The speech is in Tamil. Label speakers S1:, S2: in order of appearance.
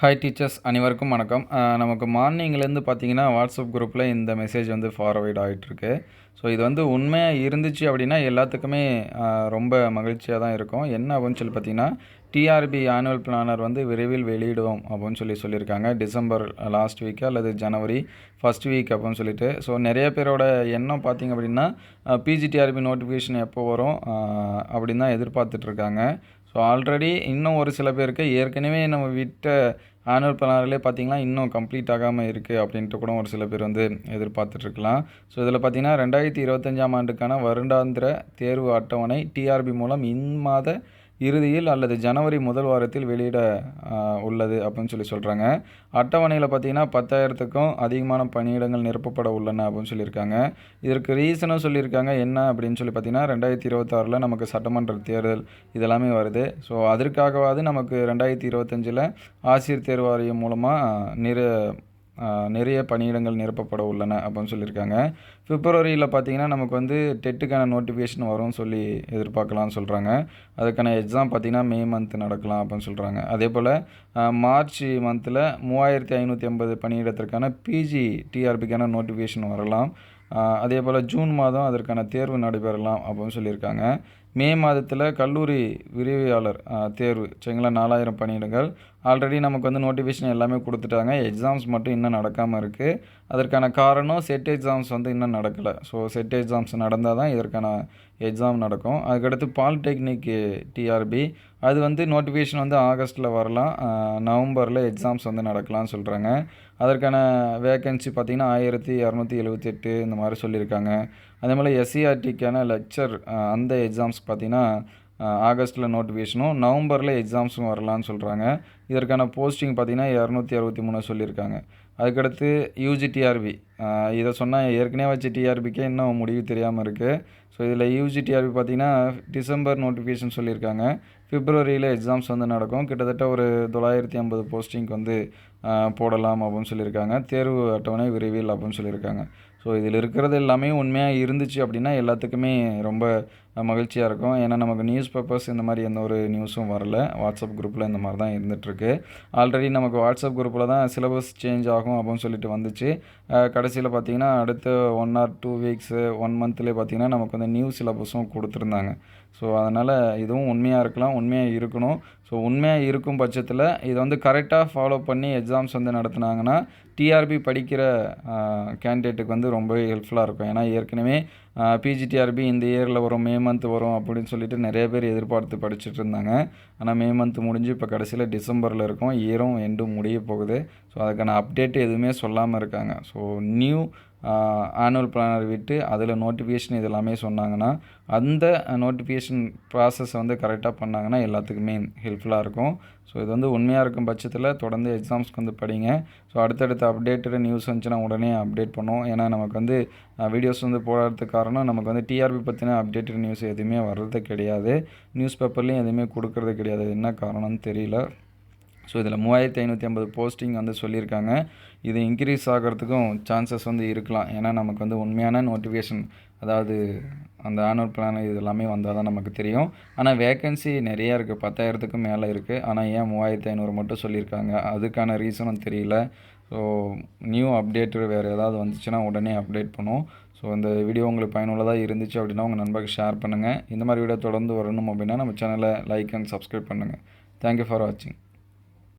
S1: ஹாய் டீச்சர்ஸ் அனைவருக்கும் வணக்கம். நமக்கு மார்னிங்லேருந்து பார்த்தீங்கன்னா வாட்ஸ்அப் குரூப்பில் இந்த மெசேஜ் ஃபார்வர்ட் ஆகிட்டுருக்கு. ஸோ இது உண்மையாக இருந்துச்சு அப்படின்னா எல்லாத்துக்குமே ரொம்ப மகிழ்ச்சியாக தான் இருக்கும். என்ன அப்படின்னு சொல்லி பார்த்தீங்கன்னா, டிஆர்பி ஆனுவல் பிளானர் விரைவில் வெளியிடுவோம் அப்படின்னு சொல்லியிருக்காங்க. டிசம்பர் லாஸ்ட் வீக்கு அல்லது ஜனவரி ஃபஸ்ட் வீக் அப்படின்னு சொல்லிட்டு. ஸோ நிறைய பேரோட எண்ணம் பார்த்திங்க அப்படின்னா, பிஜிடிஆர்பி நோட்டிஃபிகேஷன் எப்போ வரும் அப்படின்னு தான் எதிர்பார்த்துட்ருக்காங்க. ஸோ ஆல்ரெடி இன்னும் ஒரு சில பேருக்கு ஏற்கனவே நம்ம விட்ட ஆனுவல் பிளானர்லேயே பார்த்திங்கன்னா இன்னும் கம்ப்ளீட் ஆகாமல் இருக்குது அப்படின்ட்டு கூட ஒரு சில பேர் எதிர்பார்த்துட்ருக்கலாம். ஸோ இதில் பார்த்திங்கன்னா 2025ஆம் ஆண்டுக்கான வருடாந்திர தேர்வு அட்டவணை டிஆர்பி மூலம் இம்மாத இறுதியில் அல்லது ஜனவரி முதல் வாரத்தில் வெளியிட உள்ளது அப்படின்னு சொல்கிறாங்க. அட்டவணையில் பார்த்திங்கன்னா 10,000க்கும் அதிகமான பணியிடங்கள் நிரப்பப்பட உள்ளன அப்படின்னு சொல்லியிருக்காங்க. இதற்கு ரீசனும் சொல்லியிருக்காங்க. என்ன அப்படின்னு சொல்லி பார்த்திங்கன்னா, 2026 நமக்கு சட்டமன்ற தேர்தல் இதெல்லாமே வருது. ஸோ அதற்காகவாது நமக்கு 2025 ஆசிரியர் தேர்வு வாரியம் மூலமாக நிறைய பணியிடங்கள் நிரப்பப்பட உள்ளன அப்படின்னு சொல்லியிருக்காங்க. பிப்ரவரியில் பார்த்திங்கன்னா நமக்கு டெட்டுக்கான நோட்டிஃபிகேஷன் வரும்னு சொல்லி எதிர்பார்க்கலாம்னு சொல்கிறாங்க. அதுக்கான எக்ஸாம் பார்த்திங்கன்னா மே மந்த் நடக்கலாம் அப்படின்னு சொல்கிறாங்க. அதே போல் மார்ச் மந்தில் 3550 பணியிடத்திற்கான பிஜி டிஆர்பிக்கான நோட்டிஃபிகேஷன் வரலாம். அதே போல் ஜூன் மாதம் அதற்கான தேர்வு நடைபெறலாம் அப்படின்னு சொல்லியிருக்காங்க. மே மாதத்தில் கல்லூரி விரிவியாளர் தேர்வு சரிங்களா, 4000 பணியிடங்கள் ஆல்ரெடி நமக்கு நோட்டிஃபிகேஷன் எல்லாமே கொடுத்துட்டாங்க. எக்ஸாம்ஸ் மட்டும் இன்னும் நடக்காமல் இருக்குது. அதற்கான காரணம் செட் எக்ஸாம்ஸ் இன்னும் நடக்கலை. ஸோ செட் எக்ஸாம்ஸ் நடந்தால் தான் இதற்கான எக்ஸாம் நடக்கும். அதுக்கடுத்து பாலிடெக்னிக் டிஆர்பி அது நோட்டிஃபிகேஷன் ஆகஸ்ட்டில் வரலாம். நவம்பரில் எக்ஸாம்ஸ் நடக்கலாம்னு சொல்கிறாங்க. அதற்கான வேக்கன்சி பார்த்திங்கன்னா 1278 இந்த மாதிரி சொல்லியிருக்காங்க. அதே போல் எஸ்சிஆர்டிக்கான லெக்சர் அந்த எக்ஸாம்ஸ் பார்த்திங்கன்னா ஆகஸ்ட்டில் நோட்டிஃபிகேஷனும் நவம்பரில் எக்ஸாம்ஸும் வரலான்னு சொல்கிறாங்க. இதற்கான போஸ்டிங் பார்த்திங்கன்னா 263 சொல்லியிருக்காங்க. அதுக்கடுத்து யூஜிடிஆர்பி இதை சொன்னால் ஏற்கனவே வச்ச டிஆர்பிக்கே இன்னும் முடிவு தெரியாமல் இருக்குது. ஸோ இதில் யூஜிடிஆர்பி பார்த்திங்கன்னா டிசம்பர் நோட்டிஃபிகேஷன் சொல்லியிருக்காங்க. பிப்ரவரியில் எக்ஸாம்ஸ் நடக்கும். கிட்டத்தட்ட ஒரு 950 போஸ்டிங்க்கு போடலாம் அப்படின்னு சொல்லியிருக்காங்க. தேர்வு அட்டவணை விரைவில் அப்படின்னு சொல்லியிருக்காங்க. ஸோ இதில் இருக்கிறது எல்லாமே உண்மையாக இருந்துச்சு அப்படின்னா எல்லாத்துக்குமே ரொம்ப மகிழ்ச்சியாக இருக்கும். ஏன்னா நமக்கு நியூஸ் பேப்பர்ஸ் இந்த மாதிரி எந்த ஒரு நியூஸும் வரல. வாட்ஸ்அப் குரூப்பில் இந்த மாதிரி தான் இருந்துகிட்ருக்கு. ஆல்ரெடி நமக்கு வாட்ஸ்அப் குரூப்பில் தான் சிலபஸ் சேஞ்ச் ஆகும் அப்படின்னு சொல்லிட்டு வந்துச்சு. கடைசியில் பார்த்திங்கன்னா அடுத்த 1 or 2 வீக்ஸு 1 மந்த்லேயே பார்த்திங்கன்னா நமக்கு நியூ சிலபஸும் கொடுத்துருந்தாங்க. ஸோ அதனால் இதுவும் உண்மையாக இருக்கலாம், உண்மையாக இருக்கணும். ஸோ உண்மையாக இருக்கும் பட்சத்தில் இதை கரெக்டாக ஃபாலோ பண்ணி எக்ஸாம்ஸ் நடத்துனாங்கன்னா டிஆர்பி படிக்கிற கேண்டிடேட்டுக்கு ரொம்பவே ஹெல்ப்ஃபுல்லாக இருக்கும். ஏன்னா ஏற்கனவே பிஜிடிஆர்பி இந்த இயரில் வரும், மே மந்த் வரும் அப்படின்னு சொல்லிட்டு நிறைய பேர் எதிர்பார்த்து படிச்சுட்டு இருந்தாங்க. ஆனால் மே மந்த் முடிஞ்சு இப்போ கடைசியில் டிசம்பரில் இருக்கும். இயரும் எண்டும் முடிய போகுது. ஸோ அதுக்கான அப்டேட் எதுவுமே சொல்லாமல் இருக்காங்க. ஸோ நியூ ஆனுவல் பிளானர் விட்டு அதில் நோட்டிஃபிகேஷன் இதெல்லாமே சொன்னாங்கன்னா அந்த நோட்டிஃபிகேஷன் ப்ராசஸ் கரெக்டாக பண்ணாங்கன்னா எல்லாத்துக்குமே ஹெல்ப்ஃபுல்லாக இருக்கும். ஸோ இது உண்மையாக இருக்கும் பட்சத்தில் தொடர்ந்து எக்ஸாம்ஸ்க்கு படிங்க. ஸோ அடுத்தடுத்த அப்டேட்டடு நியூஸ் வந்துச்சுன்னா உடனே அப்டேட் பண்ணுவோம். ஏன்னா நமக்கு வீடியோஸ் போடுறதுக்கு காரணம் நமக்கு டிஆர்பி பற்றின அப்டேட்டட் நியூஸ் எதுவுமே வர்றது கிடையாது. நியூஸ் பேப்பர்லேயும் எதுவுமே கொடுக்கறது கிடையாது. என்ன காரணம்னு தெரியல. ஸோ இதில் 3550 போஸ்டிங் சொல்லியிருக்காங்க. இது இன்க்ரீஸ் ஆகிறதுக்கும் சான்சஸ் இருக்கலாம். ஏன்னா நமக்கு உண்மையான நோட்டிஃபிகேஷன், அதாவது அந்த ஆனுவல் பிளான் இது எல்லாமே வந்தால் தான் நமக்கு தெரியும். ஆனால் வேக்கன்சி நிறையா இருக்குது, 10,000க்கு மேலே இருக்குது. ஆனால் ஏன் 3500 மட்டும் சொல்லியிருக்காங்க, அதுக்கான ரீசனும் தெரியல. ஸோ நியூ அப்டேட்டு வேறு ஏதாவது வந்துச்சுன்னா உடனே அப்டேட் பண்ணுவோம். ஸோ இந்த வீடியோ உங்களுக்கு பயனுள்ளதாக இருந்துச்சு அப்படின்னா உங்கள் நண்பருக்கு ஷேர் பண்ணுங்கள். இந்த மாதிரி வீடியோ தொடர்ந்து வரணும் அப்படின்னா நம்ம சேனலை லைக் அண்ட் சப்ஸ்கிரைப் பண்ணுங்கள். தேங்க்யூ ஃபார் வாட்சிங்.